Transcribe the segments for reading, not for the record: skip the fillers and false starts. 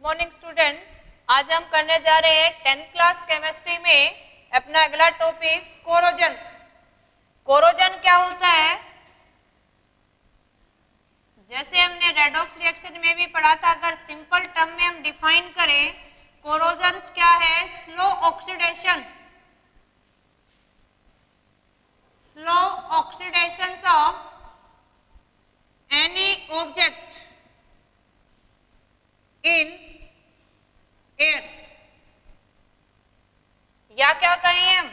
Morning student, आज हम करने जा रहे हैं 10th क्लास केमिस्ट्री में अपना अगला टॉपिक कोरोजन्स। कोरोजन क्या होता है? जैसे हमने रेडॉक्स रिएक्शन में भी पढ़ा था, अगर सिंपल टर्म में हम डिफाइन करें कोरोजन्स क्या है? Slow oxidation, slow oxidation of any object in air, या क्या कहें हम?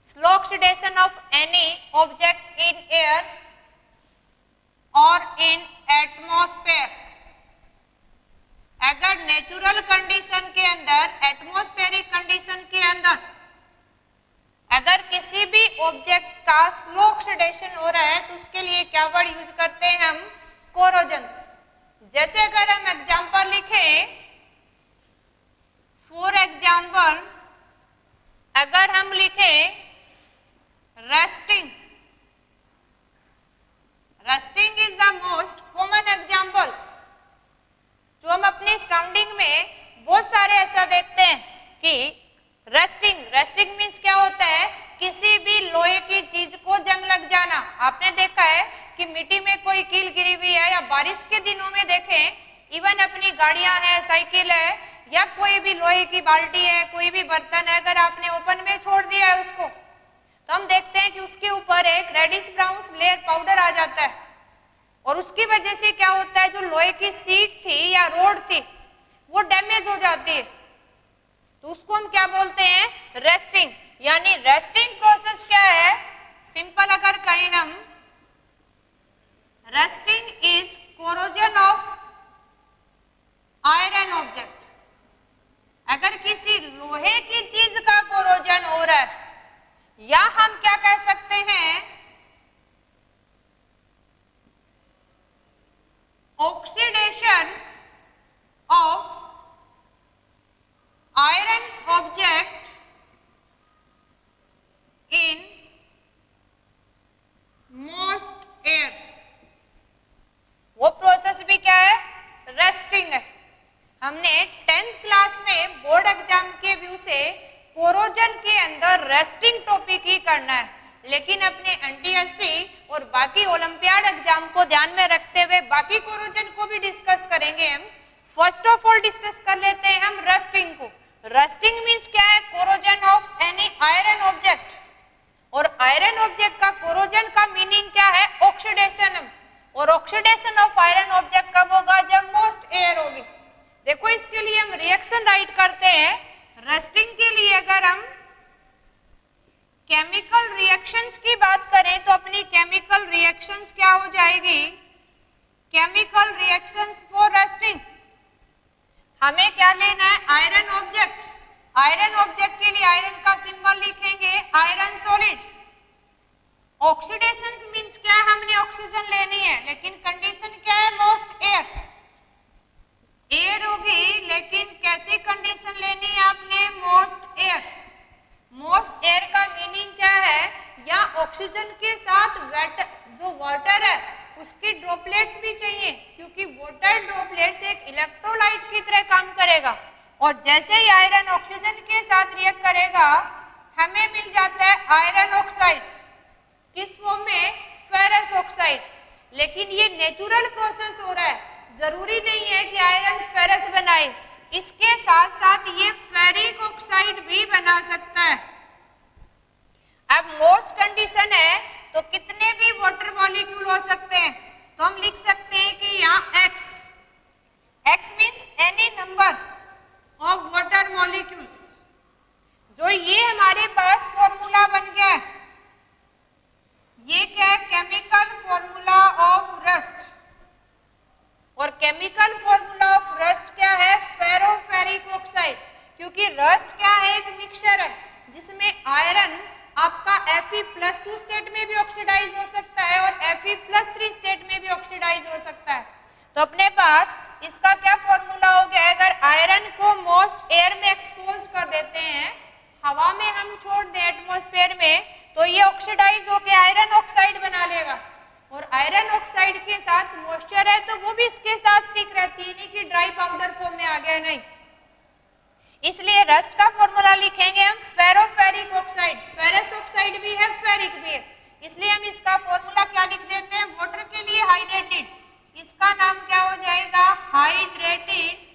Slow oxidation of any object in air और इन एटमॉस्फेयर। अगर नेचुरल कंडीशन के अंदर, एटमॉस्फेरिक कंडीशन के अंदर अगर किसी भी ऑब्जेक्ट का स्लो ऑक्सीडेशन हो रहा है तो उसके लिए क्या वर्ड यूज करते हैं हम? कोरोजन्स। जैसे अगर हम एग्जाम्पल लिखें, फॉर एग्जाम्पल अगर हम लिखें rusting, rusting is the most common examples जो हम अपनी सराउंडिंग में बहुत सारे ऐसा देखते हैं कि रस्टिंग, रस्टिंग मीन्स क्या होता है? किसी भी लोहे की चीज को जंग लग जाना। आपने देखा है कि मिट्टी में कोई कील गिरी हुई है, या बारिश के दिनों में देखें इवन अपनी गाड़ियां हैं, साइकिल है, या कोई भी लोहे की बाल्टी है, कोई भी बर्तन है, अगर आपने ओपन में छोड़ दिया है उसको, तो हम देखते हैं कि उसके ऊपर एक रेडिश ब्राउन लेयर पाउडर आ जाता है, और उसकी वजह से क्या होता है? जो लोहे की सीट थी या रोड थी वो डैमेज हो जाती है, तो उसको हम क्या बोलते हैं? रस्टिंग। यानी रस्टिंग प्रोसेस क्या है? सिंपल अगर कहें हम, rusting is corrosion of iron object. अगर किसी लोहे की चीज का कोरोजन हो रहा है, या हम क्या कह सकते हैं? Oxidation of iron object in most air. वो प्रोसेस भी क्या है? रस्टिंग है। हमने 10th क्लास में बोर्ड एग्जाम के व्यू से कोरोजन के अंदर रस्टिंग टॉपिक ही करना है, लेकिन अपने एनटीएससी और बाकी ओलंपियाड एग्जाम को ध्यान में रखते हुए बाकी कोरोजन को भी डिस्कस करेंगे हम। फर्स्ट ऑफ ऑल डिस्कस कर लेते हैं हम रस्टिंग को। रस्टिंग मीन्स क्या है? Corrosion of any iron object, और आयरन ऑब्जेक्ट का कोरोजन का मीनिंग क्या है? ऑक्सीडेशन। और ऑक्सीडेशन ऑफ आयरन ऑब्जेक्ट कब होगा? जब मोस्ट एयर होगी। देखो, इसके लिए हम रिएक्शन राइट करते हैं। रस्टिंग के लिए अगर हम केमिकल रिएक्शंस की बात करें तो अपनी केमिकल रिएक्शंस क्या हो जाएगी? केमिकल रिएक्शंस फॉर रस्टिंग हमें क्या लेना है? Iron object. आयरन ऑब्जेक्ट के लिए आयरन का सिंबल लिखेंगे आयरन सॉलिड। ऑक्सीडेशन मींस क्या है? हमने ऑक्सीजन लेनी है, लेकिन कंडीशन क्या है? मोस्ट एयर, एयर होगी, लेकिन कैसी कंडीशन लेनी है आपने? Most air. मोस्ट एयर का मीनिंग क्या है? या ऑक्सीजन के साथ जो वाटर है उसकी ड्रॉपलेट्स भी चाहिए, क्योंकि वाटर ड्रॉपलेट्स एक इलेक्ट्रोलाइट की तरह काम करेगा, और जैसे ही आयरन ऑक्सीजन के साथ रिएक्ट करेगा हमें मिल जाता है आयरन ऑक्साइड। किस फॉर्म में? Ferrous oxide. लेकिन ये नेचुरल प्रोसेस हो रहा है, जरूरी नहीं है कि आयरन फेरस बनाए, इसके साथ साथ ये फेरिक ऑक्साइड भी बना सकता है। अब मोस्ट कंडीशन है तो कितने भी वाटर मॉलिक्यूल हो सकते हैं, तो हम लिख सकते हैं कि यहाँ x, x means any number of water molecules. जो ये हमारे पास फॉर्मूला बन गया है, ये क्या है? Chemical formula of rust. और केमिकल फॉर्मूला ऑफ रस्ट क्या है? फेरोफेरिक ऑक्साइड। क्योंकि रस्ट क्या है? एक मिक्सचर है जिसमें आयरन आपका Fe+2 स्टेट में भी ऑक्सीडाइज हो सकता है और Fe+3 स्टेट में भी ऑक्सीडाइज हो सकता है। तो अपने पास इसका क्या फॉर्मूला हो गया? अगर आयरन को मोस्ट एयर में एक्सपोज कर देते हैं, हवा में हम छोड़ दें एटमॉस्फेयर में, तो ये ऑक्सीडाइज होकर आयरन ऑक्साइड बना लेगा। और आयरन ऑक्साइड के साथ मॉइस्चर है तो वो भी इसके साथ स्टिक रहती है, नहीं कि ड्राई पाउडर फॉर्म में आ गया, नहीं। इसलिए रस्ट का फॉर्मूला लिखेंगे हम फेरोफेरिक ऑक्साइड, फेरस ऑक्साइड भी है, फेरिक भी है, इसलिए हम इसका फॉर्मूला क्या लिख देते हैं, वाटर के लिए हाइड्रेटेड, इसका नाम क्या हो जाएगा, हाइड्रेटेड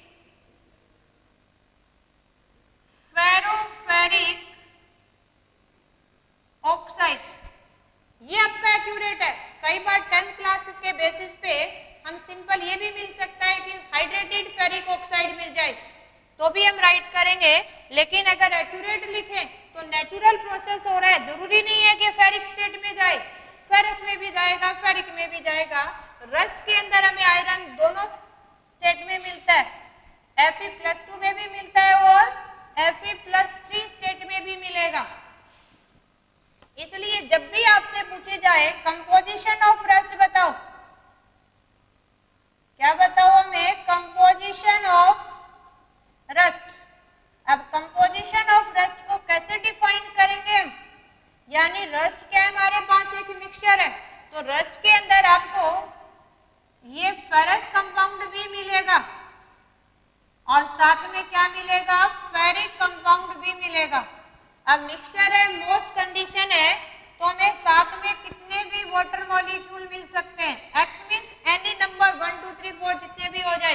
फेरोफेरिक ऑक्साइड। ये आपका एक्यूरेट है। कई बार 10th क्लास के बेसिस पे हम सिंपल ये भी मिल सकता है कि हाइड्रेटेड फेरिक ऑक्साइड मिल जाए तो भी हम राइट करेंगे, लेकिन अगर एक्यूरेट लिखें तो नेचुरल प्रोसेस हो रहा है, जरूरी नहीं है कि फेरिक स्टेट में जाए, फेरस में भी जाएगा, फेरिक में भी जाएगा। रस्ट के अंदर हमें आयरन दोनों स्टेट में मिलता है, Fe+2 में भी मिलता है और Fe+3 स्टेट में भी मिलेगा। इसलिए जब भी आपसे पूछे जाए कंपोजिशन ऑफ रस्ट बताओ, क्या बताओ हमें, कंपोजिशन ऑफ रस्ट। अब कंपोजिशन ऑफ रस्ट को कैसे डिफाइन करेंगे हम, यानी रस्ट क्या है, हमारे पास एक मिक्सचर है, तो रस्ट के अंदर आपको ये फेरस कंपाउंड भी मिलेगा और साथ में क्या मिलेगा, फेरिक कंपाउंड भी मिलेगा। अब मिक्सचर है, मोस्ट कंडीशन है, तो हमें साथ में कितने भी वाटर मॉलिक्यूल मिल सकते हैं, x मींस एनी नंबर 1 2 3 4 जितने भी हो जाए,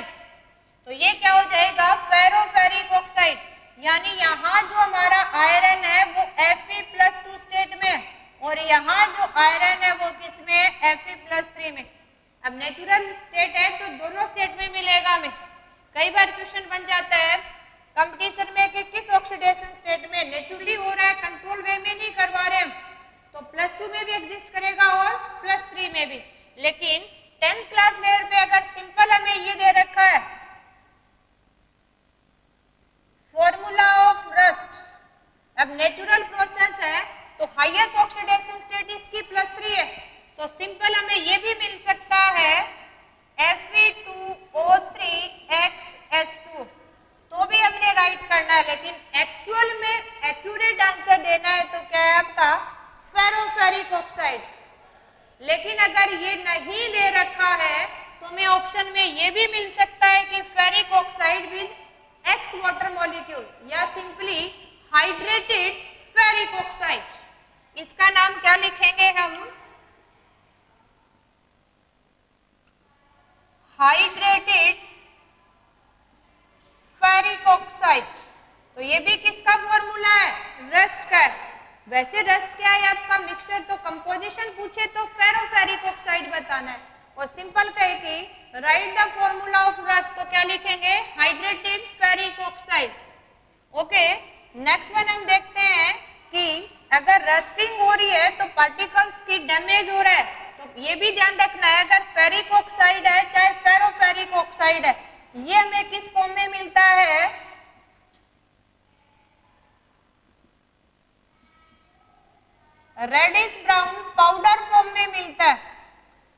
तो ये क्या हो जाएगा, फेरोफेरिक ऑक्साइड। यानी यहाँ जो हमारा आयरन है वो Fe+2 स्टेट में और यहाँ जो आयरन है वो किस में, Fe+3 में। अब नेचुरल स्टेट है तो दोनों स्टेट में मिलेगा हमें। कई बार क्वेश्चन बन जाता है कंपटीशन में कि किस ऑक्सीडेशन स्टेट में, नेचुरली हो रहा है, कंट्रोल वे में नहीं करवा रहे हम, तो +2 में भी एग्जिस्ट करेगा और +3 में भी। लेकिन 10th क्लास लेवल पे अगर सिंपल हमें ये दे रखा है फॉर्मूला ऑफ रस्ट, अब नेचुरल प्रोसेस है तो हाईएस्ट ऑक्सीडेशन स्टेट इसकी +3 है, तो सिंपल हमें ये भी मिल सकता है Fe2O3XS2, तो भी हमने राइट करना है, लेकिन एक्चुअल में एक्यूरेट आंसर देना है तो क्या है आपका, फेरोफेरिक ऑक्साइड। लेकिन अगर ये नहीं दे रखा है तो हमें ऑप्शन में ये भी मिल सकता है कि ferric oxide with X water molecule या सिंपली हाइड्रेटेड फेरिक ऑक्साइड। इसका नाम क्या लिखेंगे हम, हाइड्रेटेड फेरिक ऑक्साइड। तो ये भी किसका फॉर्मूला है, रस्ट का है। वैसे रस्ट क्या है आपका मिक्सचर, तो कंपोजिशन पूछे तो फेरोफेरिक ऑक्साइड बताना है, और सिंपल कहे कि right the formula of rust, तो क्या लिखेंगे, hydrated ferric oxides. Okay, next one हम देखते हैं कि अगर रस्टिंग हो रही है तो पार्टिकल्स की डैमेज हो रहा है, तो ये भी ध्यान रखना है, अगर फेरिक ऑक्साइड है चाहे फेरोफेरिक ऑक्साइड है, ये हमें किस फॉर्म में मिलता है, रेडिश ब्राउन पाउडर फॉर्म में मिलता है।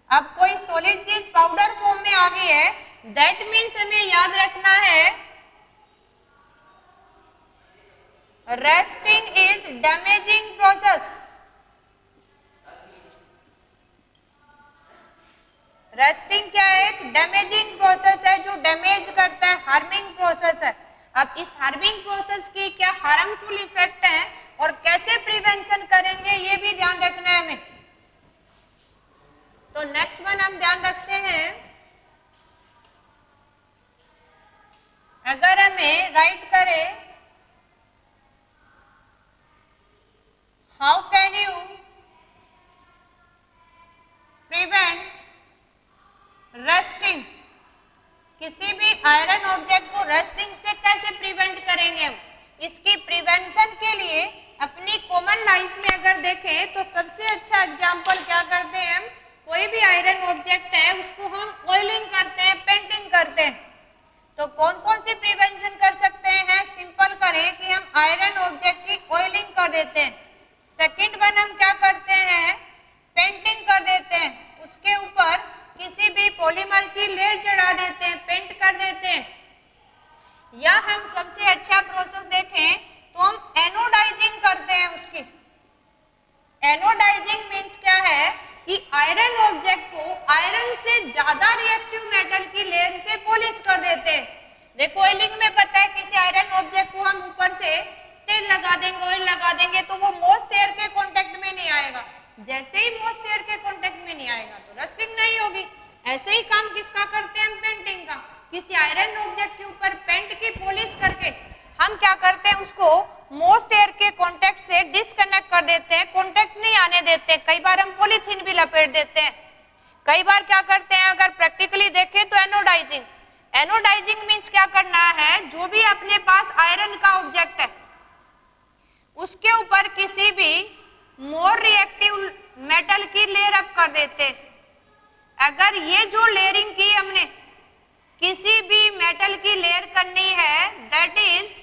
अब कोई सॉलिड चीज पाउडर फॉर्म में आ गई है, दैट मीन्स हमें याद रखना है resting is damaging process. Resting क्या है, एक डैमेजिंग प्रोसेस है जो डैमेज करता है, हार्मिंग प्रोसेस है। अब इस हार्मिंग प्रोसेस की क्या हार्मफुल इफेक्ट है और कैसे प्रिवेंशन करेंगे ये भी ध्यान रखना है हमें। तो नेक्स्ट वन हम ध्यान रखते हैं, अगर हमें राइट करें how can you prevent rusting, किसी भी आयरन ऑब्जेक्ट को रस्टिंग से कैसे प्रिवेंट करेंगे हम, इसकी प्रिवेंशन के लिए अपनी कॉमन लाइफ में अगर देखें तो सबसे अच्छा एग्जांपल क्या करते हैं हम, कोई भी आयरन ऑब्जेक्ट है उसको हम ऑयलिंग करते हैं, पेंटिंग करते हैं, तो कौन कौन सी प्रिवेंशन कर सकते हैं, सिंपल करें कि हम आयरन ऑब्जेक्ट की ऑयलिंग कर देते हैं। सेकंड वन हम क्या करते हैं, पेंटिंग कर देते हैं, उसके ऊपर किसी भी पॉलीमर की लेयर चढ़ा देते हैं, पेंट कर देते हैं, या हम सबसे अच्छा प्रोसेस देखें तो हम एनोडाइजिंग करते हैं उसकी। एनोडाइजिंग मीन्स क्या है कि आयरन ऑब्जेक्ट को आयरन से ज्यादा रिएक्टिव मेटल की लेयर से पॉलिश कर देते हैं। देखो ऑयलिंग में पता है किसी आयरन ऑब्जेक्ट को हम ऊपर से तेल लगा देंगे, ऑयल लगा देंगे तो वो मॉइस्ट एयर के कांटेक्ट में नहीं आएगा। जैसे ही मॉइस्ट एयर के कांटेक्ट में नहीं आएगा तो रस्टिंग नहीं होगी। ऐसे ही काम किसका करते हैं हम, पेंटिंग का। किसी आयरन ऑब्जेक्ट के ऊपर पेंट की पॉलिश करके हम क्या करते हैं, उसको मॉइस्ट एयर के कांटेक्ट से डिस्कनेक्ट कर देते हैं, कांटेक्ट नहीं आने देते। कई बार हम पॉलीथीन भी लपेट देते हैं। कई बार क्या करते हैं, अगर प्रैक्टिकली देखें तो एनोडाइजिंग। एनोडाइजिंग मीन्स क्या करना है, जो भी अपने पास आयरन का ऑब्जेक्ट है उसके ऊपर किसी भी मोर रिएक्टिव मेटल की लेयर अप कर देते हैं। अगर ये जो लेयरिंग की हमने किसी भी मेटल की लेयर करनी है, that is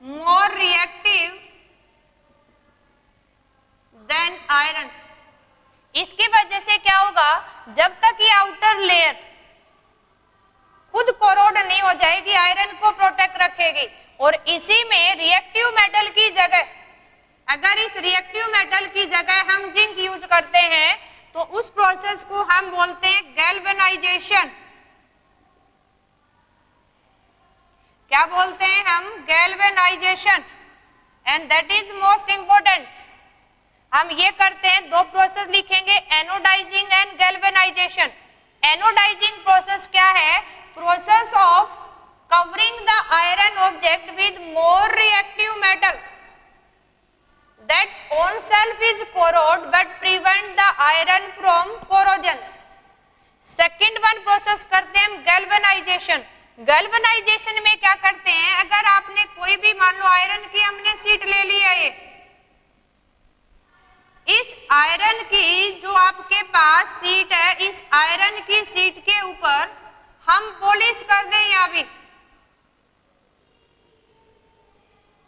more reactive than iron. इसकी वजह से क्या होगा, जब तक ये आउटर लेयर खुद कोरोड नहीं हो जाएगी, आयरन को प्रोटेक्ट रखेगी। और इसी में रिएक्टिव मेटल की जगह, अगर इस रिएक्टिव मेटल की जगह हम जिंक यूज करते हैं तो उस प्रोसेस को हम बोलते हैं गैल्वेनाइजेशन। क्या बोलते हैं हम, galvanization. And that is most important. हम ये करते हैं, दो प्रोसेस लिखेंगे, anodizing and galvanization. Anodizing process क्या है, process of covering the iron object with more reactive metal that on self is corrode but prevent the iron from corrosions. Second one process करते हैं हम galvanization। galvanization में क्या करते हैं, अगर आपने कोई भी मान लो आयरन की हमने सीट ले ली है, इस आयरन की जो आपके पास सीट है, इस आयरन की सीट के ऊपर हम पॉलिश कर दें। यहाँ भी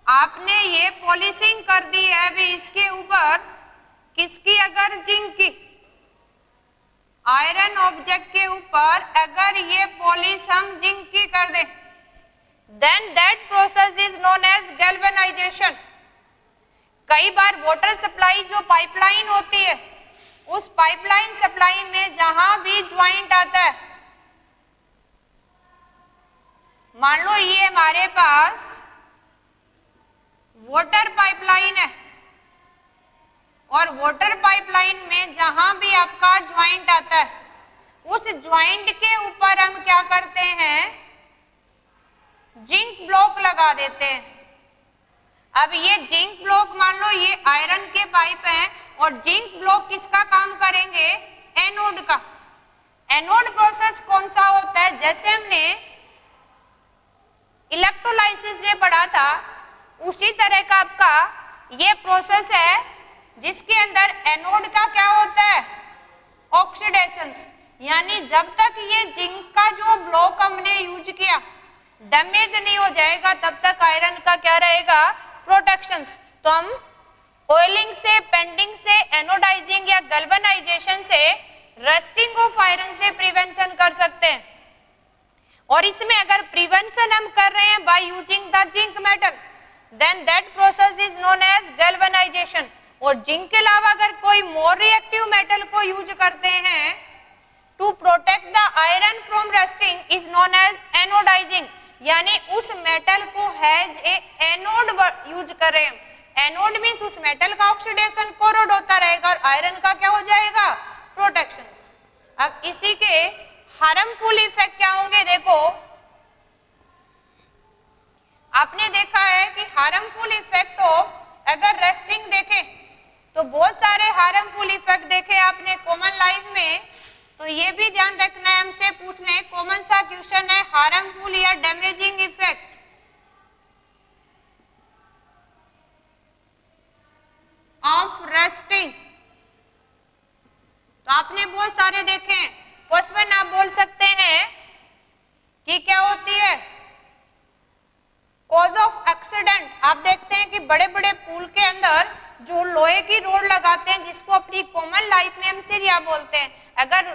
आपने ये पॉलिशिंग कर दी है, अभी इसके ऊपर किसकी, अगर जिंक की, आयरन ऑब्जेक्ट के ऊपर अगर ये पॉलिश हम जिंक की कर दें, then that process is known as galvanization. कई बार वाटर सप्लाई जो पाइपलाइन होती है, उस पाइपलाइन सप्लाई में जहां भी ज्वाइंट आता है, मान लो ये हमारे पास वाटर पाइपलाइन है और वाटर पाइपलाइन में जहां भी आपका ज्वाइंट आता है, उस ज्वाइंट के ऊपर हम क्या करते हैं, जिंक ब्लॉक लगा देते हैं। अब ये जिंक ब्लॉक, मान लो ये आयरन के पाइप हैं और जिंक ब्लॉक किसका काम करेंगे, एनोड का। एनोड प्रोसेस कौन सा होता है, जैसे हमने इलेक्ट्रोलाइसिस में पढ़ा था, उसी तरह का आपका ये प्रोसेस है जिसके अंदर एनोड का क्या होता है, ऑक्सीडेशन। यानी जब तक ये जिंक का जो ब्लॉक हमने यूज किया डैमेज नहीं हो जाएगा, तब तक आयरन का क्या रहेगा, प्रोटेक्शन। तो हम ऑयलिंग से, पेंटिंग से, एनोडाइजिंग या गैल्वेनाइजेशन से रस्टिंग ऑफ आयरन से प्रिवेंशन कर सकते हैं। और इसमें अगर प्रिवेंशन हम कर रहे हैं by using the zinc metal, then that process is known as galvanization. और जिंक के अलावा अगर कोई मोर रिएक्टिव मेटल को यूज करते हैं to protect the iron from rusting, is known as anodizing. यानी उस मेटल को हैज ए एनोड यूज करें। एनोड मींस उस मेटल का ऑक्सीडेशन कोरोड होता रहेगा और आयरन का क्या हो जाएगा, प्रोटेक्शन। अब इसी के हार्मफुल इफेक्ट क्या होंगे, देखो आपने देखा है कि हार्मफुल इफेक्ट ऑफ अगर रस्टिंग देखें तो बहुत सारे हार्मफुल इफेक्ट देखे आपने कॉमन लाइफ में। तो ये भी ध्यान रखना है, हमसे पूछने कॉमन सा क्वेश्चन है, हार्मफुल या डैमेजिंग इफेक्ट। ऑफ रस्टिंग तो आपने बहुत सारे देखे हैं। फर्स्ट वन आप बोल सकते हैं कि क्या होती है, कॉज ऑफ एक्सीडेंट। आप देखते हैं कि बड़े बड़े पुल के अंदर जो लोहे की रोड लगाते हैं, जिसको अपनी कॉमन लाइफ में हम सिरिया बोलते हैं, अगर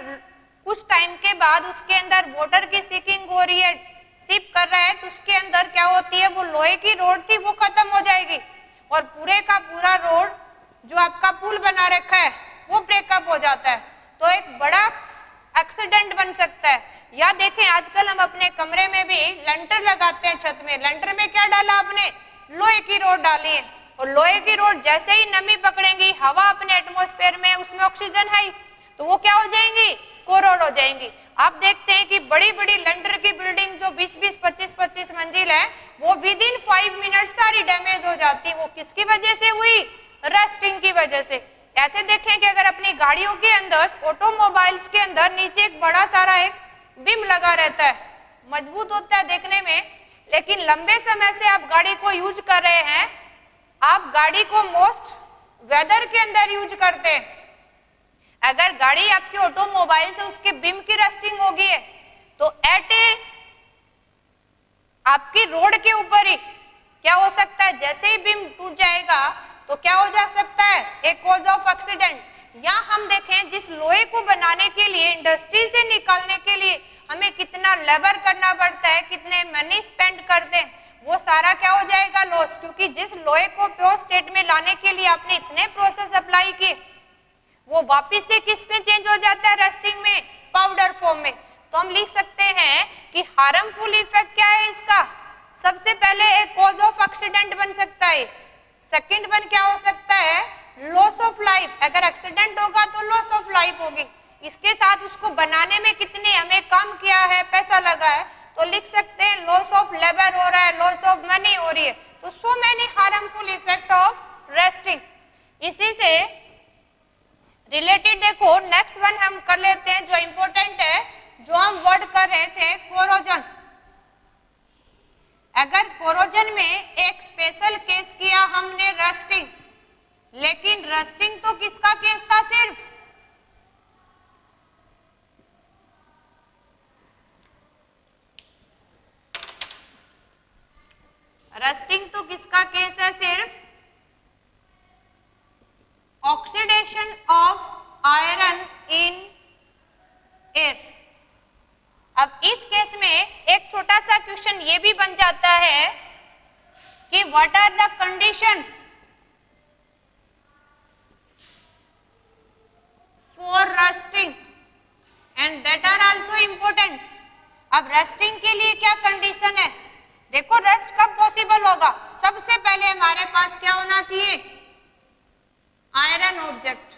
कुछ टाइम के बाद उसके अंदर वाटर की सीकिंग हो रही है, सिप कर रहा है, तो उसके अंदर क्या होती है, वो लोहे की रोड थी वो खत्म हो जाएगी और पूरे का पूरा रोड जो आपका पुल बना रखा है वो ब्रेकअप हो जाता है, तो एक बड़ा एक्सीडेंट बन सकता है। या देखें आजकल हम अपने कमरे में भी लंटर लगाते हैं छत में, लंटर में क्या डाला आपने, लोहे की रोड डाली है, और लोहे की रोड जैसे ही नमी पकड़ेंगी, हवा अपने एटमॉस्फेयर में, उसमें ऑक्सीजन है, तो वो क्या हो जाएंगी, कोरोड हो जाएंगी। आप देखते हैं कि बड़ी बड़ी लंटर की बिल्डिंग जो 20-20, 25-25 मंजिल है, वो विद इन 5 मिनट सारी डैमेज हो जाती है। वो किसकी वजह से हुई, रस्टिंग की वजह से। ऐसे देखें कि अगर अपनी गाड़ियों के अंदर, ऑटोमोबाइल्स के अंदर नीचे एक बड़ा सारा एक बिम लगा रहता है, मजबूत होता है देखने में, लेकिन लंबे समय से आप गाड़ी को यूज कर रहे हैं, आप गाड़ी को मोस्ट वेदर के अंदर यूज करते हैं। अगर गाड़ी आपकी ऑटोमोबाइल से उसके बिम की रस्टिंग होगी है, तो एट ए आपकी रोड के ऊपर ही क्या हो सकता है, जैसे ही बिम टूट जाएगा तो क्या हो जा सकता है, एक कॉज ऑफ एक्सीडेंट। या हम देखें जिस लोहे को बनाने के लिए, इंडस्ट्री से निकालने के लिए हमें कितना लेबर करना पड़ता है, कितने मनी स्पेंड करते हैं, वो सारा क्या हो जाएगा, लॉस। क्योंकि जिस लोहे को प्योर स्टेट में लाने के लिए आपने इतने प्रोसेस अप्लाई किए, वो वापिस से किस में चेंज हो जाता है, रस्टिंग में, पाउडर फॉर्म में। तो हम लिख सकते हैं कि हार्मफुल इफेक्ट क्या है इसका, सबसे पहले एक कॉज ऑफ एक्सीडेंट बन सकता है, सेकंड वन क्या हो सकता है, लॉस ऑफ लाइफ। अगर एक्सीडेंट होगा तो लॉस ऑफ लाइफ होगी, इसके साथ उसको बनाने में कितने हमें काम किया है, पैसा लगा है, तो लिख सकते हैं लॉस ऑफ लेबर हो रहा है, लॉस ऑफ मनी हो रही है। तो so many harmful effect of rusting. इसी से रिलेटेड देखो नेक्स्ट वन हम कर लेते हैं जो इंपॉर्टेंट है, जो हम वर्ड कर रहे थे, कोरोजन। अगर कोरोजन में एक स्पेशल केस किया हमने रस्टिंग, लेकिन रस्टिंग तो किसका केस था, सिर्फ रस्टिंग तो किसका केस है, सिर्फ oxidation of iron in air. अब इस केस में एक छोटा सा क्वेश्चन ये भी बन जाता है कि what are the condition for rusting, and that are also important. अब रस्टिंग के लिए क्या कंडीशन है, देखो रस्ट कब पॉसिबल होगा, सबसे पहले हमारे पास क्या होना चाहिए, आयरन ऑब्जेक्ट,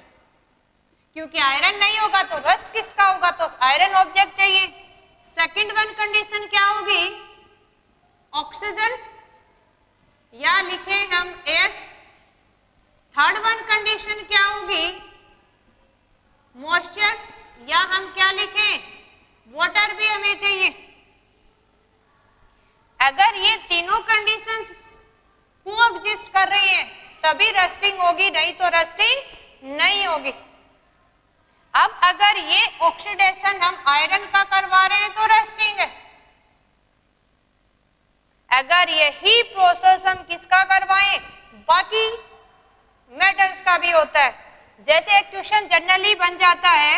क्योंकि आयरन नहीं होगा तो रस्ट किसका होगा, तो आयरन ऑब्जेक्ट चाहिए। सेकंड वन कंडीशन क्या होगी, ऑक्सीजन, या लिखे हम एयर। थर्ड वन कंडीशन क्या होगी, मॉइस्चर, या हम क्या लिखें, वाटर भी हमें चाहिए। अगर ये तीनों कंडीशंस कोएग्जिस्ट कर रही है तभी रस्टिंग होगी, नहीं तो रस्टिंग नहीं होगी। अब अगर ये ऑक्सीडेशन हम आयरन का करवा रहे हैं तो रस्टिंग है, अगर यही प्रोसेस हम किसका करवाएं, बाकी मेटल्स का भी होता है। जैसे एक क्वेश्चन जनरली बन जाता है,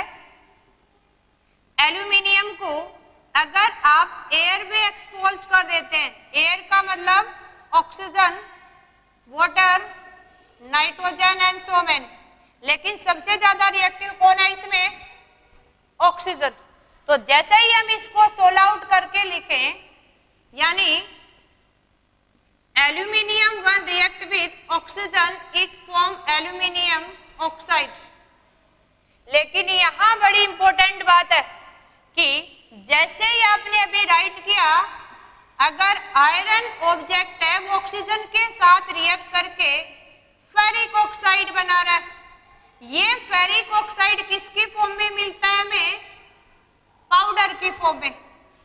एल्यूमिनियम को अगर आप एयर में एक्सपोज कर देते हैं, एयर का मतलब oxygen, water, nitrogen and so many, लेकिन सबसे ज्यादा रिएक्टिव कौन है इसमें, ऑक्सीजन। तो जैसे ही हम इसको सोल आउट करके लिखें, यानी aluminium one react with oxygen, it form aluminium oxide. लेकिन यहां बड़ी इंपॉर्टेंट बात है कि जैसे ही आपने अभी राइट किया, अगर आयरन ऑब्जेक्ट है वो ऑक्सीजन के साथ रिएक्ट करके फेरिक ऑक्साइड बना रहा है, ये फेरिक ऑक्साइड किसकी फॉर्म में मिलता है हमें, पाउडर की फॉर्म में।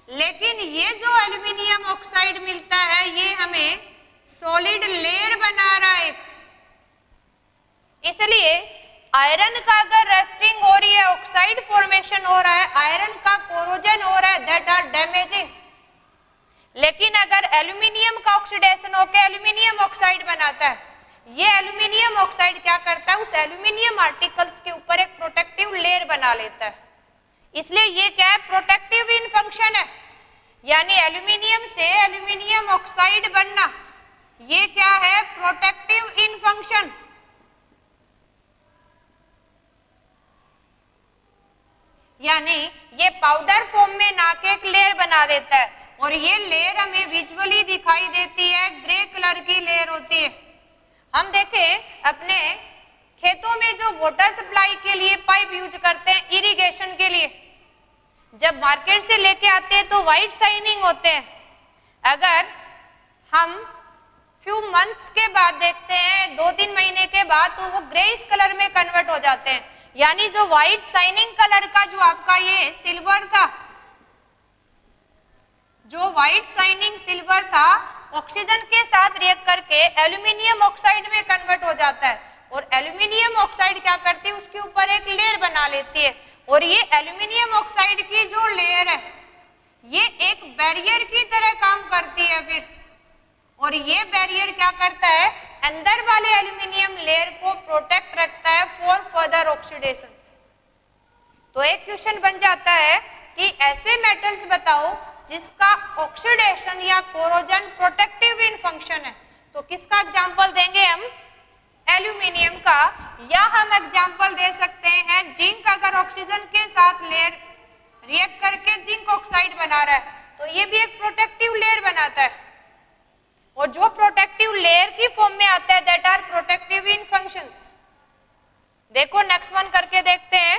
लेकिन ये जो एल्यूमिनियम ऑक्साइड मिलता है ये हमें सॉलिड लेयर बना रहा है। इसलिए आयरन का अगर रस्टिंग हो रही है, ऑक्साइड फॉर्मेशन हो रहा है, आयरन का कोरोजन हो रहा है, दैट आर डैमेजिंग। लेकिन अगर एल्यूमिनियम का ऑक्सीडेशन होकर एल्यूमिनियम ऑक्साइड बनाता है, ये एल्यूमिनियम ऑक्साइड क्या करता है, उस एल्यूमिनियम आर्टिकल्स के ऊपर एक प्रोटेक्टिव लेयर बना लेता है। इसलिए ये क्या है, प्रोटेक्टिव इन फंक्शन है, यानी एल्यूमिनियम से एल्यूमिनियम ऑक्साइड बनना, ये क्या है, प्रोटेक्टिव इन फंक्शन। यानी ये पाउडर फॉर्म में ना के एक लेयर बना देता है और ये लेयर हमें विजुअली दिखाई देती है, ग्रे कलर की लेयर होती है। हम देखें अपने खेतों में जो वाटर सप्लाई के लिए पाइप यूज करते हैं इरिगेशन के लिए, जब मार्केट से लेके आते हैं तो वाइट शाइनिंग होते हैं, अगर हम फ्यू मंथ्स के बाद देखते हैं 2-3 महीने के बाद तो वो ग्रेइश कलर में कन्वर्ट हो जाते हैं। यानी जो व्हाइट शाइनिंग कलर का जो आपका ये सिल्वर था, जो व्हाइट शाइनिंग सिल्वर था ऑक्सीजन के साथ रिएक्ट करके एल्यूमिनियम ऑक्साइड में कन्वर्ट हो जाता है और एल्यूमिनियम ऑक्साइड क्या करती है, उसके ऊपर एक लेयर बना लेती है और ये एल्यूमिनियम ऑक्साइड की जो लेयर है ये एक बैरियर की तरह काम करती है फिर, और ये बैरियर क्या करता है, अंदर वाले एल्यूमिनियम लेयर को प्रोटेक्ट रखता है फॉर फर्दर ऑक्सीडेशन। तो एक क्वेश्चन बन जाता है कि ऐसे मेटल्स बताओ जिसका ऑक्सीडेशन या कोरोजन प्रोटेक्टिव इन फंक्शन है। तो किसका एग्जांपल देंगे हम, एल्यूमिनियम का, या हम एग्जांपल दे सकते हैं जिंक। अगर ऑक्सीजन के साथ लेयर रिएक्ट करके जिंक ऑक्साइड बना रहा है तो ये भी एक प्रोटेक्टिव लेयर बनाता है और जो प्रोटेक्टिव लेयर की फॉर्म में आता है that are protective in functions. देखो नेक्स्ट वन करके देखते हैं,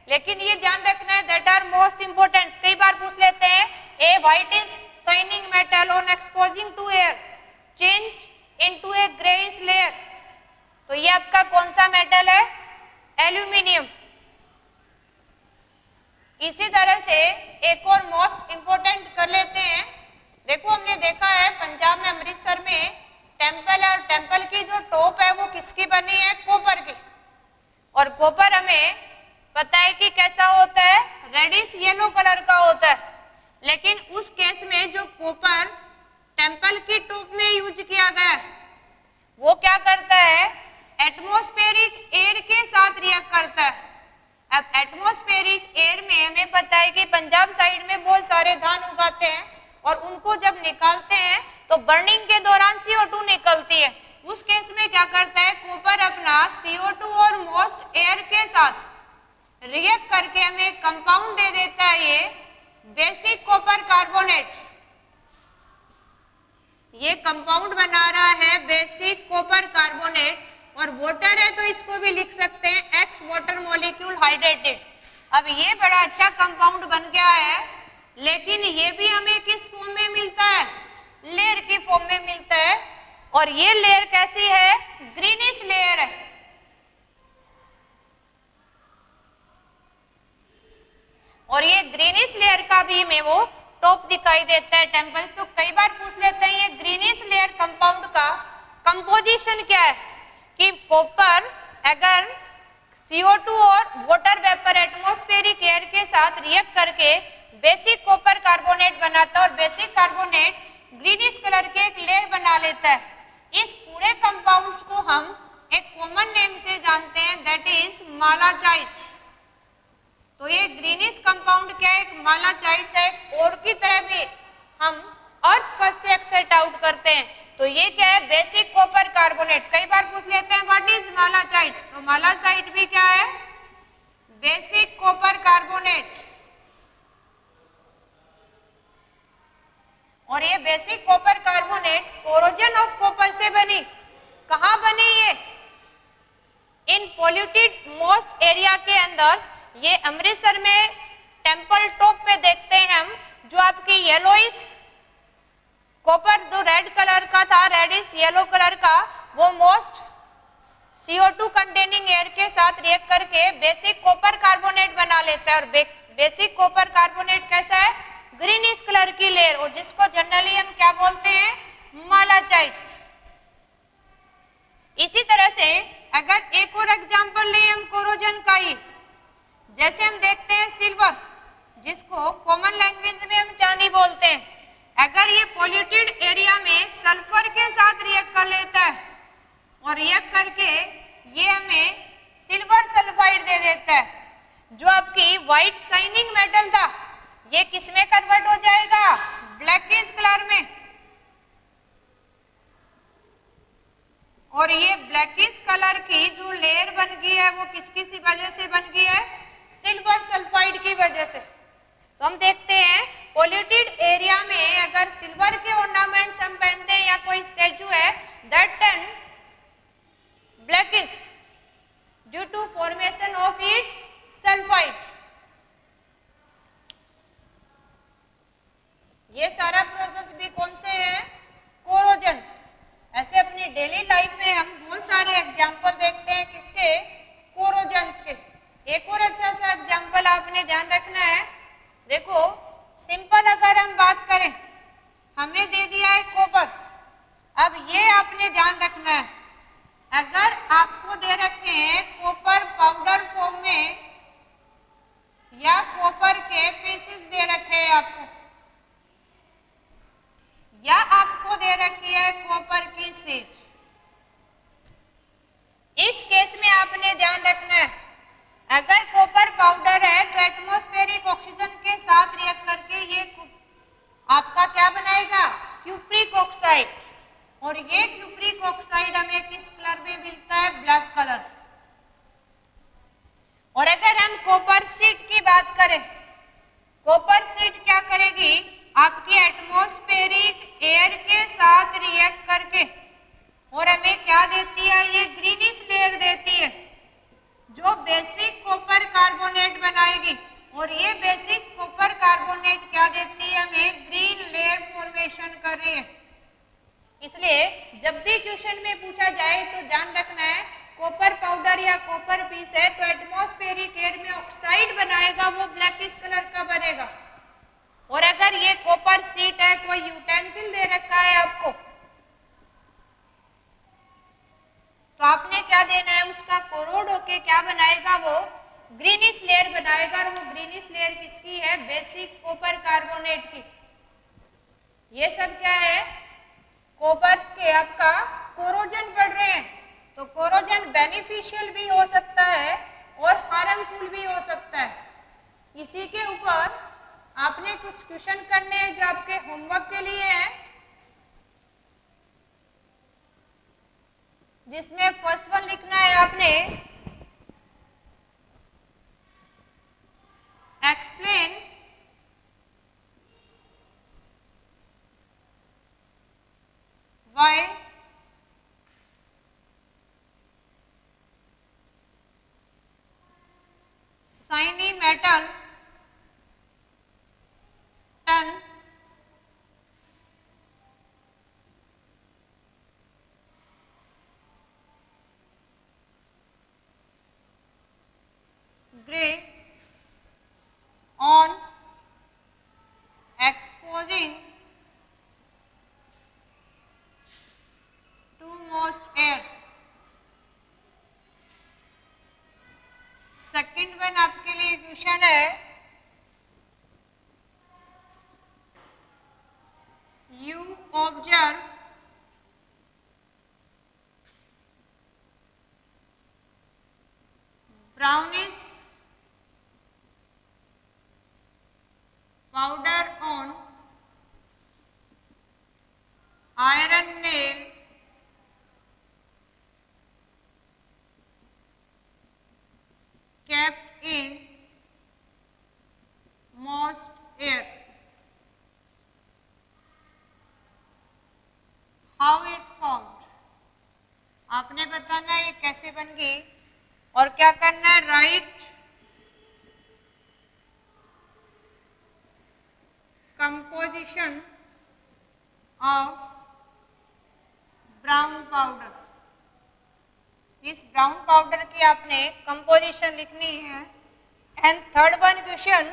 लेकिन ये ध्यान रखना है दैट आर मोस्ट इंपोर्टेंट। कई बार पूछ लेते हैं a white is shining metal on exposing to air change into a greyish layer. तो ये आपका कौन सा मेटल है, एल्यूमिनियम। इसी तरह से एक और मोस्ट इंपोर्टेंट कर लेते हैं। देखो हमने देखा है पंजाब में अमृतसर में टेंपल है और टेंपल की जो टॉप है वो किसकी बनी है, कॉपर की। और कॉपर हमें पता है कि कैसा होता है, रेडिश येलो कलर का होता है। लेकिन उस केस में जो कॉपर टेंपल की टॉप में यूज किया गया है वो क्या करता है, एटमॉस्फेरिक एयर के साथ रिएक्ट करता है। अब एटमॉस्फेरिक एयर में हमें पता है कि पंजाब साइड में बहुत सारे धान उगाते हैं और उनको जब निकालते हैं तो बर्निंग के दौरान CO2 निकलती है। उस केस में क्या करता है, कॉपर अपना CO2 और मोस्ट एयर के साथ रिएक्ट करके हमें कंपाउंड दे देता है, ये बेसिक कॉपर कार्बोनेट। ये कंपाउंड बना रहा है बेसिक कॉपर कार्बोनेट और वाटर है तो इसको भी लिख सकते हैं एक्स वाटर मॉलिक्यूल हाइड्रेटेड। अब ये बड़ा अच्छा कंपाउंड बन गया है, लेकिन ये भी हमें किस फॉर्म में मिलता है, लेयर की फॉर्म में मिलता है। और ये लेयर कैसी है, ग्रीनिश लेयर है। और ये ग्रीनिश लेयर का भी हमें वो टॉप दिखाई देता है टेंपल्स। तो कई बार पूछ लेते हैं ये ग्रीनिश लेयर कंपाउंड का कंपोजिशन क्या है, कि कॉपर अगर CO2 और वाटर वेपर एटमॉस्फेरिक एयर के साथ रिएक्ट करके बेसिक कॉपर कार्बोनेट बनाता है और बेसिक कार्बोनेट ग्रीनिश कलर के एक लेयर बना लेता है। इस पूरे कंपाउंड्स को हम एक कॉमन नेम से जानते हैं दैट इज मालाचाइट। तो ये ग्रीनिश कंपाउंड क्या है, एक मालाचाइट है। और की तरह भी हम अर्थ क्रस्ट से एक्सट्रैक्ट आउट करते हैं। तो ये क्या है, बेसिक कॉपर कार्बोनेट। कई बार पूछ लेते हैं व्हाट इज मालाचाइट, तो मालाचाइट भी क्या है, बेसिक कॉपर कार्बोनेट। और ये basic copper carbonate corrosion of copper से बनी। कहां बनी ये, इन पॉल्यूटेड मोस्ट एरिया के अंदर। ये अमृतसर में टेंपल टॉप पे देखते हैं हम, जो आपकी येलोइश कॉपर जो रेड कलर का था, रेडिश येलो कलर का, वो मोस्ट CO2 कंटेनिंग एयर के साथ रिएक्ट करके बेसिक कॉपर कार्बोनेट बना लेता है। और बेसिक कॉपर कार्बोनेट कैसा है, ग्रीनिश कलर की लेयर, और जिसको जनरली हम क्या बोलते हैं, मालाचाइट्स। इसी तरह से अगर एक और एग्जांपल लें हम कोरोजन का ही, जैसे हम देखते हैं सिल्वर, जिसको कॉमन लैंग्वेज में हम चांदी बोलते हैं। अगर ये पॉल्यूटेड एरिया में सल्फर के साथ रिएक्ट कर लेता है और रिएक्ट करके ये हमें सिल्वर सल्फाइड दे देता है, जो आपकी व्हाइट शाइनिंग मेटल था ये किस में कन्वर्ट हो जाएगा, ब्लैकिश कलर में। और ये ब्लैकिश कलर की जो लेयर बन गई है वो किसकी सी वजह से बन गई है, सिल्वर सल्फाइड की वजह से। तो हम देखते हैं पोल्यूटेड एरिया में अगर सिल्वर के ऑर्नामेंट्स हम पहनते हैं या कोई स्टैचू है, that turn blackish due to formation of its sulphide. ये सारा प्रोसेस भी कौन से हैं? कोरोजन्स। ऐसे अपनी डेली लाइफ में हम बहुत सारे एग्जाम्पल देखते हैं किसके? कोरोजन्स के। एक और अच्छा सा एग्जाम्पल आपने ध्यान रखना है, देखो सिंपल अगर हम बात करें, हमें दे दिया है कॉपर। अब ये आपने ध्यान रखना है, अगर आपको दे रखे हैं कॉपर पाउडर फॉर्म में या कॉपर के पीसेस दे रखे हैं आपको, या आपको दे रखी है कॉपर की शीट, इस केस में आपने ध्यान रखना है, अगर कॉपर पाउडर है तो एटमॉस्फेरिक ऑक्सीजन के साथ रिएक्ट करके ये आपका क्या बनाएगा? Cupric oxide. और ये क्यूप्रिक ऑक्साइड हमें किस कलर में मिलता है? Black colour. और अगर हम कॉपर शीट की बात करें, कॉपर शीट क्या करेगी? आपकी एटमॉस्फेरिक एयर के साथ रिएक्ट करके और हमें क्या देती है? ये ग्रीनिश लेयर देती है जो बेसिक कॉपर कार्बोनेट बनाएगी। और ये बेसिक कॉपर कार्बोनेट क्या देती है? हमें ग्रीन लेयर फॉर्मेशन कर रही है। इसलिए जब भी क्वेश्चन में पूछा जाए तो ध्यान रखना है, कॉपर पाउडर या कॉपर पीस है तो एटमॉस्फेरिक एयर में ऑक्साइड बनाएगा, वो ब्लैकिश कलर का बनेगा। और अगर ये कॉपर शीट है, कोई यूटेंसिल दे रखा है आपको, तो आपने क्या देना है? उसका कोरोड होके क्या बनाएगा? वो ग्रीनिश लेयर बनाएगा। और वो ग्रीनिश लेयर किसकी है? बेसिक कॉपर कार्बोनेट की। ये सब क्या है? कॉपर्स के आपका कोरोजन पढ़ रहे हैं। तो कोरोजन बेनिफिशियल भी हो सकता है और हार्मफुल भी हो सकता है। इसी के ऊपर आपने कुछ क्वेश्चन करने हैं जो आपके होमवर्क के लिए है, जिसमें फर्स्ट वन लिखना है आपने, explain why shiny metal turn grey on exposing to moist air। Second one आपके लिए क्वेश्चन है, you observe brownish powder on iron nail kept in moist air, how it formed। आपने बताना ये कैसे बन गई और क्या करना है? Write composition of brown powder. इस ब्राउन पाउडर की आपने कंपोजिशन लिखनी है। And third one question,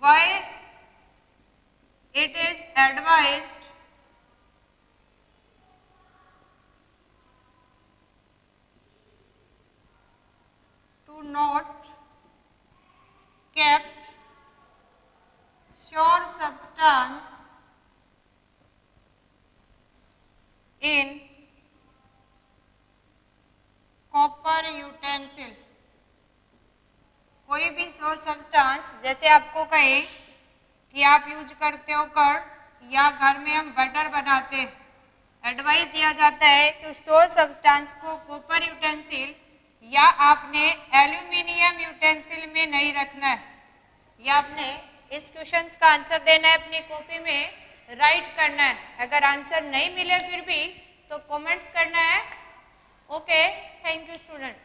why it is advised to not kept sure substance in copper utensil। कोई भी श्योर सब्सटेंस, जैसे आपको कहे कि आप यूज करते हो कर्ड या घर में हम बटर बनाते, एडवाइस दिया जाता है कि स्टोर सब्सटेंस को कॉपर यूटेंसिल या आपने एल्यूमिनियम यूटेंसिल में नहीं रखना है, या आपने इस क्वेश्चन का आंसर देना है, अपनी कॉपी में राइट करना है। अगर आंसर नहीं मिले फिर भी तो कमेंट्स करना है। Okay, thank you student.